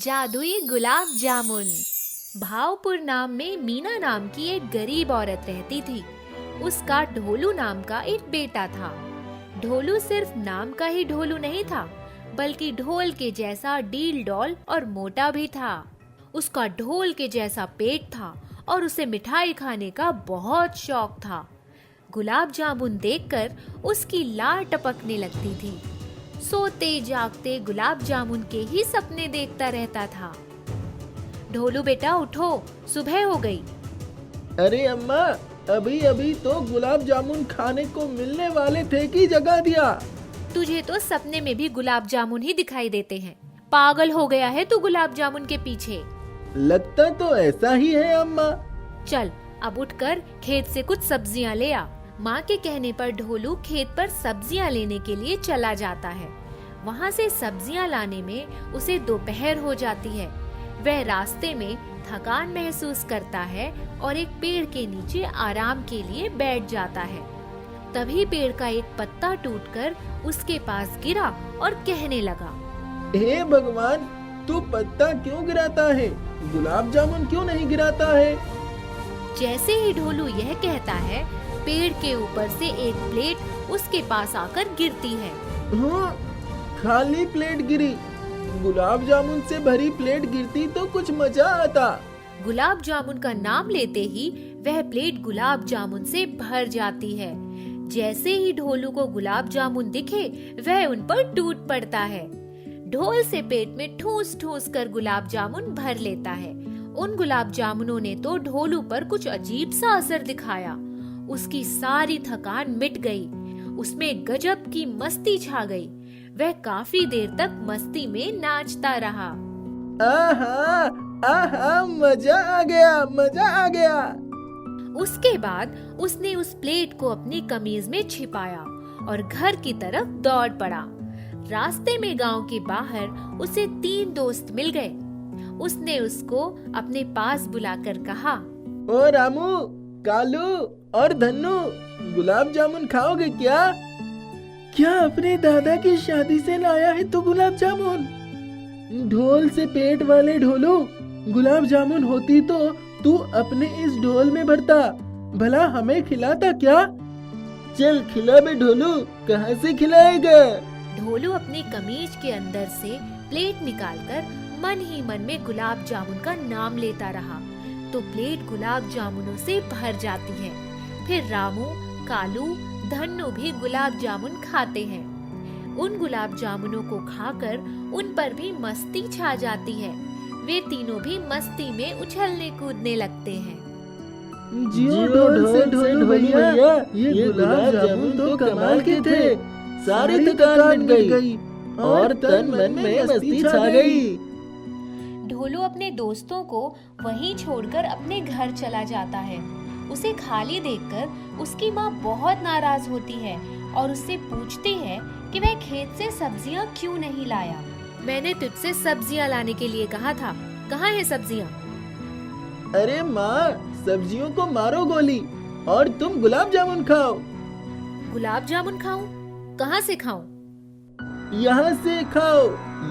जादुई गुलाब जामुन। भावपुर नाम में मीना नाम की एक गरीब औरत रहती थी। उसका ढोलू नाम का एक बेटा था। ढोलू सिर्फ नाम का ही ढोलू नहीं था, बल्कि ढोल के जैसा डील डॉल और मोटा भी था। उसका ढोल के जैसा पेट था और उसे मिठाई खाने का बहुत शौक था। गुलाब जामुन देखकर उसकी लार टपकने लगती थी। सोते जागते गुलाब जामुन के ही सपने देखता रहता था। ढोलू बेटा उठो, सुबह हो गई। अरे अम्मा, अभी अभी तो गुलाब जामुन खाने को मिलने वाले थे कि जगा दिया। तुझे तो सपने में भी गुलाब जामुन ही दिखाई देते हैं। पागल हो गया है तू गुलाब जामुन के पीछे। लगता तो ऐसा ही है अम्मा। चल अब उठकर खेत से कुछ सब्जियां ले आ। माँ के कहने पर ढोलू खेत पर सब्जियां लेने के लिए चला जाता है। वहाँ से सब्जियां लाने में उसे दोपहर हो जाती है। वह रास्ते में थकान महसूस करता है और एक पेड़ के नीचे आराम के लिए बैठ जाता है। तभी पेड़ का एक पत्ता टूटकर उसके पास गिरा और कहने लगा, हे भगवान, तू पत्ता क्यों गिराता है? गुलाब जामुन क्यों नहीं गिराता है? जैसे ही ढोलू यह कहता है, पेड़ के ऊपर से एक प्लेट उसके पास आकर गिरती है। हाँ, खाली प्लेट गिरी। गुलाब जामुन से भरी प्लेट गिरती तो कुछ मजा आता। गुलाब जामुन का नाम लेते ही वह प्लेट गुलाब जामुन से भर जाती है। जैसे ही ढोलू को गुलाब जामुन दिखे, वह उन पर टूट पड़ता है। ढोल से पेट में ठूस ठूस कर गुलाब जामुन भर लेता है। उन गुलाब जामुनों ने तो ढोलू पर कुछ अजीब सा असर दिखाया। उसकी सारी थकान मिट गई। उसमें गजब की मस्ती छा गई। वह काफी देर तक मस्ती में नाचता रहा। आहा, आहा, मजा आ गया, मजा आ गया। उसके बाद उसने उस प्लेट को अपनी कमीज में छिपाया और घर की तरफ दौड़ पड़ा। रास्ते में गांव के बाहर उसे 3 दोस्त मिल गए। उसने उसको अपने पास बुलाकर कहा, ओ रामू, कालू और धन्नू, गुलाब जामुन खाओगे क्या? क्या अपने दादा की शादी से लाया है तो गुलाब जामुन? ढोल से पेट वाले ढोलू, गुलाब जामुन होती तो तू अपने इस ढोल में भरता, भला हमें खिलाता क्या? चल खिला बे ढोलू, कहाँ से खिलाएगा? ढोलू अपनी कमीज के अंदर से प्लेट निकालकर मन ही मन में गुलाब जामुन का नाम लेता रहा, तो प्लेट गुलाब जामुनों से भर जाती है। फिर रामू, कालू, धन्नू भी गुलाब जामुन खाते हैं। उन गुलाब जामुनों को खाकर उन पर भी मस्ती छा जाती है। वे तीनों भी मस्ती में उछलने कूदने लगते हैं। जियो ढोल से ढोलू भैया, ये गुलाब जामुन तो कमाल के थे। सारी थकान मिट गई और तन मन में मस्ती छा गई। ढोलू अपने दोस्तों को वहीं छोड़कर अपने घर चला जाता है। उसे खाली देखकर उसकी माँ बहुत नाराज होती है और उससे पूछती है कि वह खेत से सब्जियाँ क्यों नहीं लाया। मैंने तुझसे सब्जियाँ लाने के लिए कहा था, कहाँ है सब्जियाँ? अरे माँ, सब्जियों को मारो गोली और तुम गुलाब जामुन खाओ। गुलाब जामुन खाऊं? कहाँ से खाऊं? यहाँ से खाओ,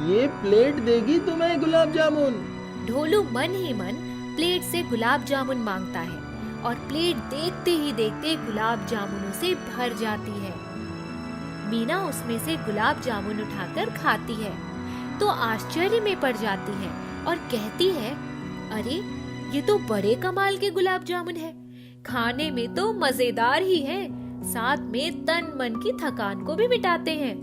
ये प्लेट देगी तुम्हें गुलाब जामुन। ढोलू मन ही मन प्लेट से गुलाब जामुन मांगता है और प्लेट देखते ही देखते गुलाब जामुनों से भर जाती है। मीना उसमें से गुलाब जामुन उठाकर खाती है तो आश्चर्य में पड़ जाती है और कहती है, अरे ये तो बड़े कमाल के गुलाब जामुन है। खाने में तो मजेदार ही है, साथ में तन मन की थकान को भी मिटाते हैं।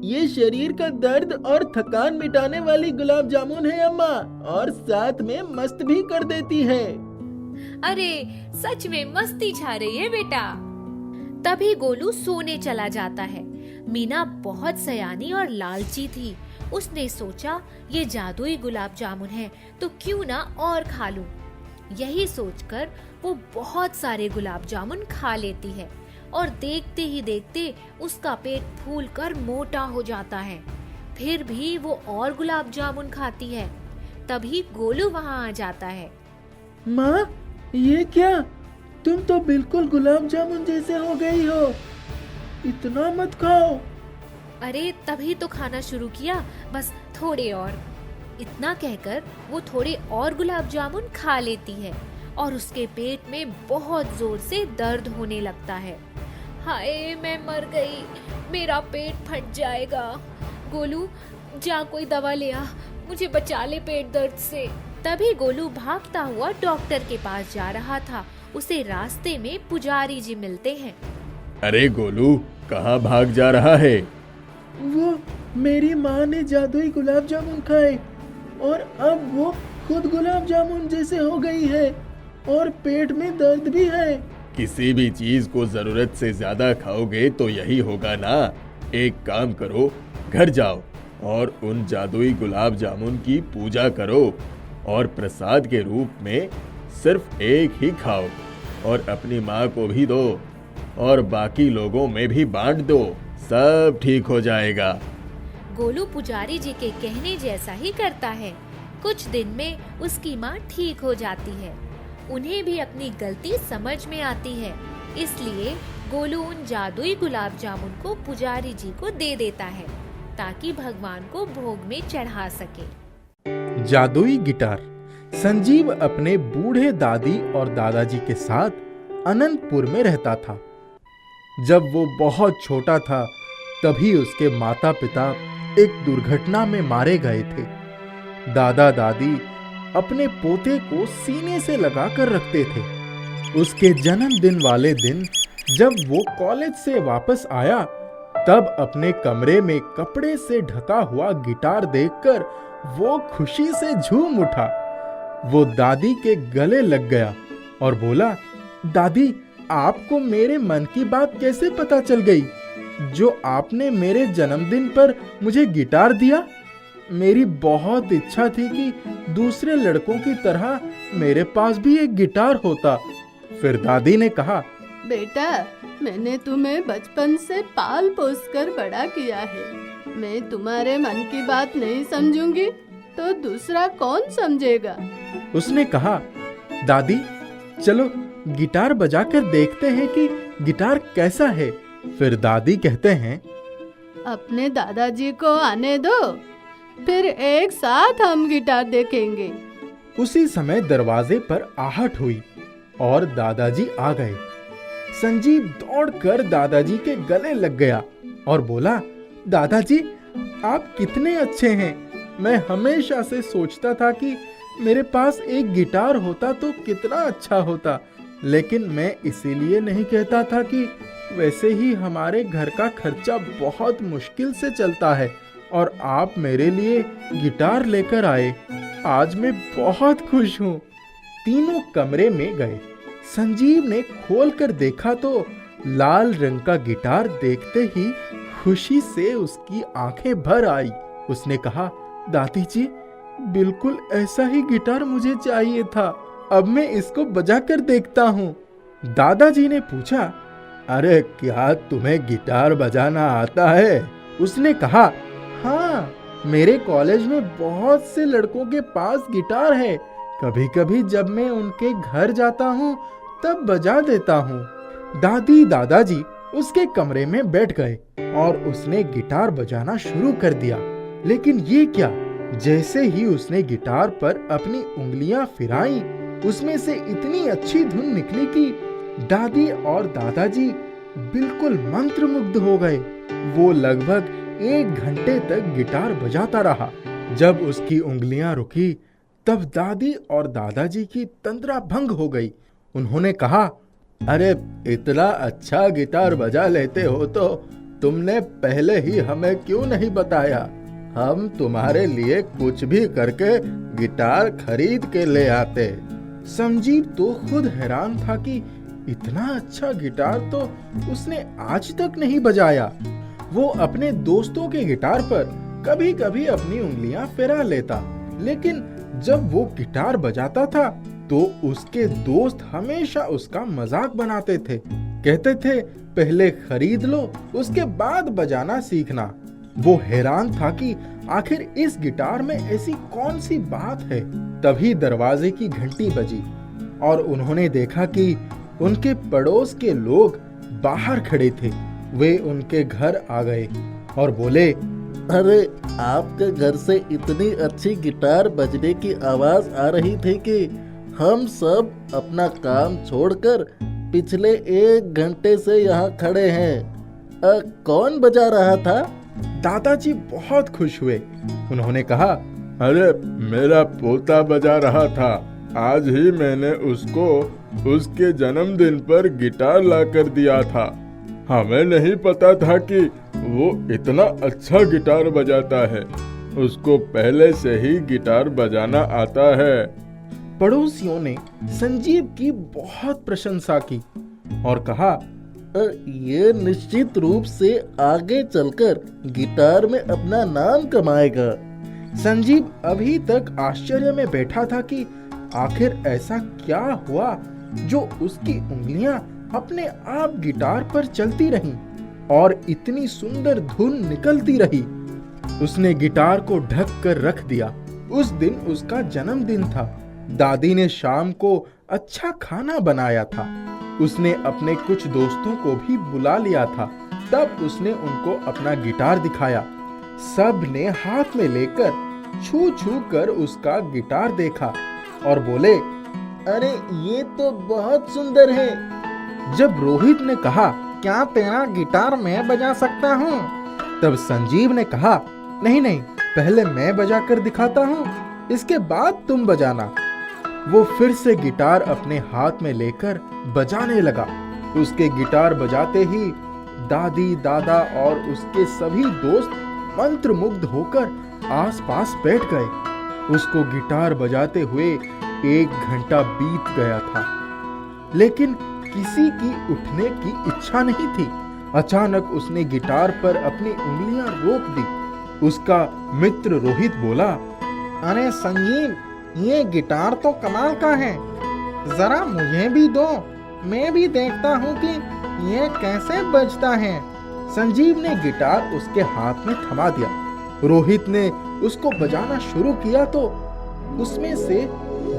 ये शरीर का दर्द और थकान मिटाने वाली गुलाब जामुन है अम्मा, और साथ में मस्त भी कर देती है। अरे सच में मस्ती छा रही है बेटा। तभी गोलू सोने चला जाता है। मीना बहुत सयानी और लालची थी। उसने सोचा, ये जादुई गुलाब जामुन है तो क्यों ना और खा लूं। यही सोचकर वो बहुत सारे गुलाब जामुन खा लेती है और देखते ही देखते उसका पेट फूलकर मोटा हो जाता है। फिर भी वो और गुलाब जामुन खाती है। तभी गोलू वहाँ आ जाता है। माँ, ये क्या? तुम तो बिल्कुल गुलाब जामुन जैसे हो गई हो। इतना मत खाओ। अरे तभी तो खाना शुरू किया, बस थोड़े और। इतना कहकर वो थोड़े और गुलाब जामुन खा लेती है और उसके पेट में बहुत जोर से दर्द होने लगता है। हाय, मैं मर गई, मेरा पेट फट जाएगा। गोलू, जा कोई दवा ले आ, मुझे बचा ले पेट दर्द से। तभी गोलू भागता हुआ डॉक्टर के पास जा रहा था। उसे रास्ते में पुजारी जी मिलते हैं। अरे गोलू, कहाँ भाग जा रहा है? वो मेरी माँ ने जादुई गुलाब जामुन खाए और अब वो खुद गुलाब जामुन जैसे हो गई है और पेट में दर्द भी है। किसी भी चीज को जरूरत से ज्यादा खाओगे तो यही होगा ना। एक काम करो, घर जाओ और उन जादुई गुलाब जामुन की पूजा करो और प्रसाद के रूप में सिर्फ एक ही खाओ और अपनी माँ को भी दो और बाकी लोगों में भी बांट दो, सब ठीक हो जाएगा। गोलू पुजारी जी के कहने जैसा ही करता है। कुछ दिन में उसकी माँ ठीक हो जाती है। उन्हें भी अपनी गलती समझ में आती है, इसलिए गोलू उन जादुई गुलाब जामुन को पुजारी जी को दे देता है ताकि भगवान को भोग में चढ़ा सके। जादुई गिटार। संजीव अपने बूढ़े दादी और दादाजी के साथ अनंतपुर में रहता था। जब वो बहुत छोटा था तभी उसके माता पिता एक दुर्घटना में मारे गए थे। दादा दादी अपने पोते को सीने से लगाकर रखते थे। उसके जन्मदिन वाले दिन जब वो कॉलेज से वापस आया तब अपने कमरे में कपड़े से ढका हुआ गिटार देखकर वो खुशी से झूम उठा। वो दादी के गले लग गया और बोला, दादी, आपको मेरे मन की बात कैसे पता चल गई जो आपने मेरे जन्मदिन पर मुझे गिटार दिया? मेरी बहुत इच्छा थी कि दूसरे लड़कों की तरह मेरे पास भी एक गिटार होता। फिर दादी ने कहा, बेटा, मैंने तुम्हें बचपन से पाल पोस कर बड़ा किया है। मैं तुम्हारे मन की बात नहीं समझूंगी तो दूसरा कौन समझेगा? उसने कहा, दादी, चलो गिटार बजाकर देखते हैं कि गिटार कैसा है। फिर दादी कहते हैं, अपने दादाजी को आने दो, फिर एक साथ हम गिटार देखेंगे। उसी समय दरवाजे पर आहट हुई और दादाजी आ गए। संजीव दौड़कर दादाजी के गले लग गया और बोला, दादाजी, आप कितने अच्छे हैं। मैं हमेशा से सोचता था कि मेरे पास एक गिटार होता तो कितना अच्छा होता, लेकिन मैं इसीलिए नहीं कहता था कि वैसे ही हमारे घर का खर्चा बहुत मुश्किल से चलता है और आप मेरे लिए गिटार लेकर आए। आज मैं बहुत खुश हूँ। तीनों कमरे में गए। संजीव ने खोलकर देखा तो लाल रंग का गिटार देखते ही खुशी से उसकी आंखें भर आई। उसने कहा, दादी जी, बिल्कुल ऐसा ही गिटार मुझे चाहिए था। अब मैं इसको बजाकर देखता हूँ। दादाजी ने पूछा, अरे क्या तुम्हें गिटार बजाना आता है? उसने कहा, हाँ, मेरे कॉलेज में बहुत से लड़कों के पास गिटार है। कभी कभी जब मैं उनके घर जाता हूँ तब बजा देता हूँ। दादी दादाजी उसके कमरे में बैठ गए और उसने गिटार बजाना शुरू कर दिया। लेकिन ये क्या, जैसे ही उसने गिटार पर अपनी उंगलियां फिराई, उसमें से इतनी अच्छी धुन निकली कि दादी और दादाजी बिल्कुल मंत्रमुग्ध हो गए। वो लगभग 1 घंटे तक गिटार बजाता रहा। जब उसकी उंगलियां रुकी तब दादी और दादाजी की तंद्रा भंग हो गई। उन्होंने कहा, अरे इतना अच्छा गिटार बजा लेते हो तो तुमने पहले ही हमें क्यों नहीं बताया? हम तुम्हारे लिए कुछ भी करके गिटार खरीद के ले आते। संजीव तो खुद हैरान था कि इतना अच्छा गिटार तो उसने आज तक नहीं बजाया। वो अपने दोस्तों के गिटार पर कभी कभी अपनी उंगलियां फिरा लेता, लेकिन जब वो गिटार बजाता था तो उसके दोस्त हमेशा उसका मजाक बनाते थे। कहते थे, पहले खरीद लो, उसके बाद बजाना सीखना। वो हैरान था कि आखिर इस गिटार में ऐसी कौन सी बात है। तभी दरवाजे की घंटी बजी और उन्होंने देखा कि उनके पड़ोस के लोग बाहर खड़े थे। वे उनके घर आ गए और बोले, अरे आपके घर से इतनी अच्छी गिटार बजने की आवाज आ रही थी कि हम सब अपना काम छोड़कर पिछले 1 घंटे से यहाँ खड़े हैं। कौन बजा रहा था? दादाजी बहुत खुश हुए। उन्होंने कहा, अरे मेरा पोता बजा रहा था। आज ही मैंने उसको उसके जन्मदिन पर गिटार लाकर दिया था। हमें नहीं पता था कि वो इतना अच्छा गिटार बजाता है। उसको पहले से ही गिटार बजाना आता है। पड़ोसियों ने संजीव की बहुत प्रशंसा की और कहा, ये निश्चित रूप से आगे चलकर गिटार में अपना नाम कमाएगा। संजीव अभी तक आश्चर्य में बैठा था कि आखिर ऐसा क्या हुआ जो उसकी उंगलियां अपने आप गिटार पर चलती रहीं और इतनी सुंदर धुन निकलती रही। उसने गिटार को ढक कर रख दिया। उस दिन उसका जन्मदिन था। दादी ने शाम को अच्छा खाना बनाया था। उसने अपने कुछ दोस्तों को भी बुला लिया था। तब उसने उनको अपना गिटार दिखाया। सब ने हाथ में लेकर छू छू कर उसका गिटार देखा और बोले, अरे ये तो बहुत सुंदर है। जब रोहित ने कहा, क्या तेरा गिटार मैं बजा सकता हूँ? तब संजीव ने कहा, नहीं नहीं, पहले मैं बजा कर दिखाता हूँ, इसके बाद तुम बजाना। वो फिर से गिटार अपने हाथ में लेकर बजाने लगा। उसके गिटार बजाते ही दादी, दादा और उसके सभी दोस्त मंत्रमुग्ध होकर आसपास बैठ गए। उसको गिटार बजाते हुए 1 घंटा बीत गया था, लेकिन किसी की उठने की इच्छा नहीं थी। अचानक उसने गिटार पर अपनी उंगलियां रोक दी। उसका मित्र रोहित बोला, अरे संजीव, ये गिटार तो कमाल का है, जरा मुझे भी दो, मैं भी देखता हूँ कि ये कैसे बजता है। संजीव ने गिटार उसके हाथ में थमा दिया। रोहित ने उसको बजाना शुरू किया तो उसमें से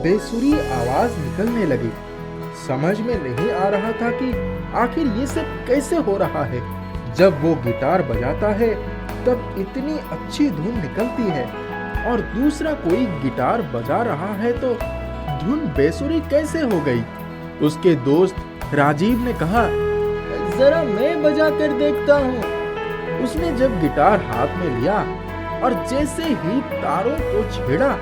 बेसुरी आवाज निकलने लगी। समझ में नहीं आ रहा था कि आखिर ये सब कैसे हो रहा है। जब वो गिटार बजाता है तब इतनी अच्छी धुन निकलती है और दूसरा कोई गिटार बजा रहा है तो धुन बेसुरी कैसे हो गई। उसके दोस्त राजीव ने कहा, जरा मैं बजा कर देखता हूँ। उसने जब गिटार हाथ में लिया और जैसे ही तारों को छेड़ा,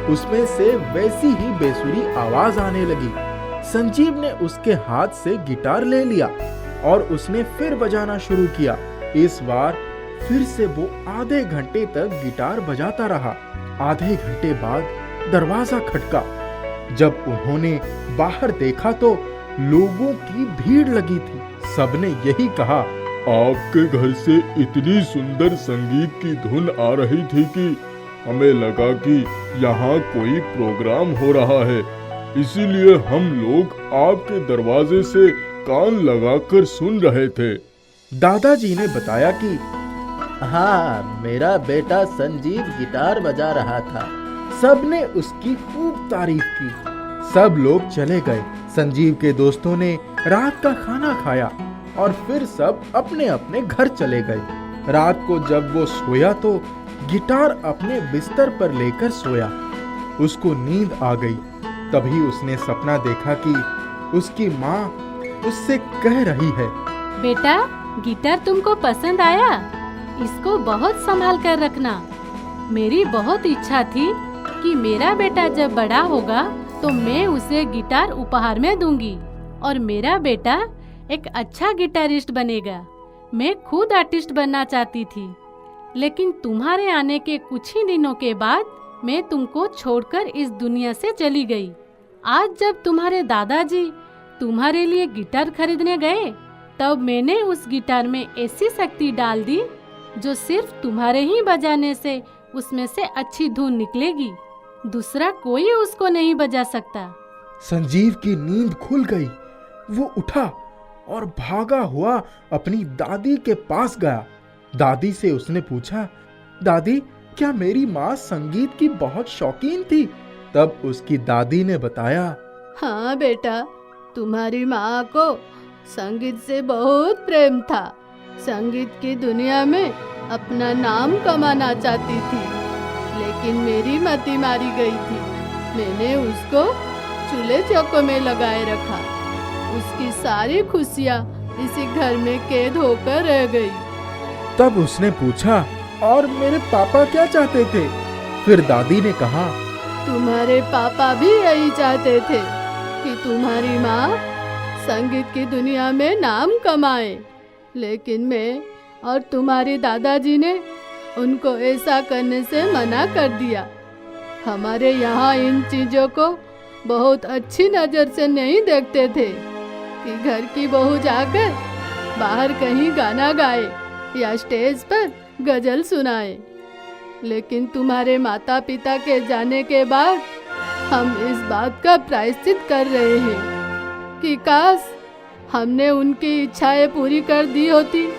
उसमें से वैसी ही बेसुरी आवाज आने लगी। संजीव ने उसके हाथ से गिटार ले लिया और उसने फिर बजाना शुरू किया। इस बार फिर से वो आधे घंटे तक गिटार बजाता रहा। आधे घंटे बाद दरवाजा खटका। जब उन्होंने बाहर देखा तो लोगों की भीड़ लगी थी। सबने यही कहा, आपके घर से इतनी सुंदर संगीत की धुन आ रही थी कि हमें लगा कि यहाँ कोई प्रोग्राम हो रहा है, इसीलिए हम लोग आपके दरवाजे से कान लगाकर सुन रहे थे। दादाजी ने बताया कि हाँ, मेरा बेटा संजीव गिटार बजा रहा था। सबने उसकी खूब तारीफ की। सब लोग चले गए। संजीव के दोस्तों ने रात का खाना खाया और फिर सब अपने अपने घर चले गए। रात को जब वो सोया तो गिटार अपने बिस्तर पर लेकर सोया। उसको नींद आ गई। तभी उसने सपना देखा कि उसकी माँ उससे कह रही है, बेटा, गिटार तुमको पसंद आया? इसको बहुत संभाल कर रखना। मेरी बहुत इच्छा थी कि मेरा बेटा जब बड़ा होगा तो मैं उसे गिटार उपहार में दूंगी और मेरा बेटा एक अच्छा गिटारिस्ट बनेगा। मैं खुद आर्टिस्ट बनना चाहती थी, लेकिन तुम्हारे आने के कुछ ही दिनों के बाद मैं तुमको छोड़कर इस दुनिया से चली गई। आज जब तुम्हारे दादाजी तुम्हारे लिए गिटार खरीदने गए, तब मैंने उस गिटार में ऐसी शक्ति डाल दी जो सिर्फ तुम्हारे ही बजाने से उसमें से अच्छी धुन निकलेगी। दूसरा कोई उसको नहीं बजा सकता। संजीव की नींद खुल गई। वो उठा और भागा हुआ अपनी दादी के पास गया। दादी से उसने पूछा, दादी, क्या मेरी माँ संगीत की बहुत शौकीन थी? तब उसकी दादी ने बताया, हाँ बेटा, तुम्हारी माँ को संगीत से बहुत प्रेम था। संगीत की दुनिया में अपना नाम कमाना चाहती थी, लेकिन मेरी मति मारी गई थी। मैंने उसको चूल्हे चौके में लगाए रखा। उसकी सारी खुशियाँ इसी घर में कैद होकर रह गई। तब उसने पूछा, और मेरे पापा क्या चाहते थे? फिर दादी ने कहा, तुम्हारे पापा भी यही चाहते थे कि तुम्हारी माँ संगीत की दुनिया में नाम कमाए, लेकिन मैं और तुम्हारे दादाजी ने उनको ऐसा करने से मना कर दिया। हमारे यहाँ इन चीजों को बहुत अच्छी नजर से नहीं देखते थे कि घर की बहू जाकर बाहर कहीं गाना गाए या स्टेज पर गजल सुनाए। लेकिन तुम्हारे माता पिता के जाने के बाद हम इस बात का प्रायश्चित कर रहे हैं कि काश हमने उनकी इच्छाएं पूरी कर दी होती।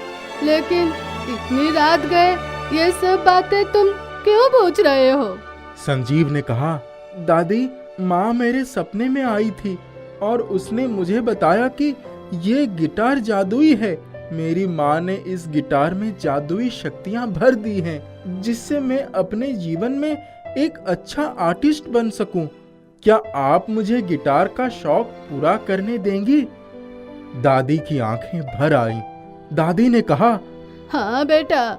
लेकिन इतनी रात गए, ये सब बातें तुम क्यों पूछ रहे हो? संजीव ने कहा, दादी, माँ मेरे सपने में आई थी और उसने मुझे बताया कि ये गिटार जादुई है। मेरी माँ ने इस गिटार में जादुई शक्तियाँ भर दी हैं, जिससे मैं अपने जीवन में एक अच्छा आर्टिस्ट बन सकूं। क्या आप मुझे गिटार का शौक पूरा करने देंगी? दादी की आंखें भर आईं। दादी ने कहा, हाँ बेटा,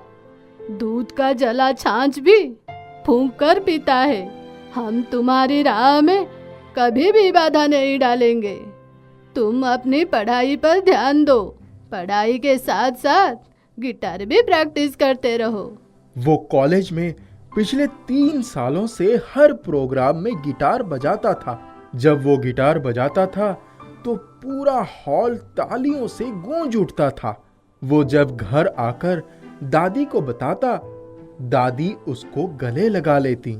दूध का जला छाछ भी फूंक कर पीता है। हम तुम्हारी राह में कभी भी बाधा नहीं डालेंगे। तुम अपनी पढ़ाई पर ध्यान दो। पढ़ाई के साथ साथ गिटार भी प्रैक्टिस करते रहो। वो कॉलेज में पिछले 3 सालों से हर प्रोग्राम में गिटार बजाता था। जब वो गिटार बजाता था तो पूरा हॉल तालियों से गूंज उठता था। वो जब घर आकर दादी को बताता, दादी उसको गले लगा लेती।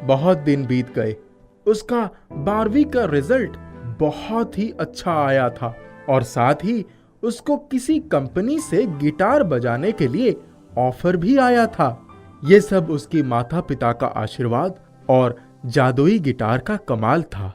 बहुत दिन बीत गए। उसका 12वीं का रिजल्ट बहुत ही अच्छा आया था और साथ ही उसको किसी कंपनी से गिटार बजाने के लिए ऑफर भी आया था। ये सब उसकी माता पिता का आशीर्वाद और जादुई गिटार का कमाल था।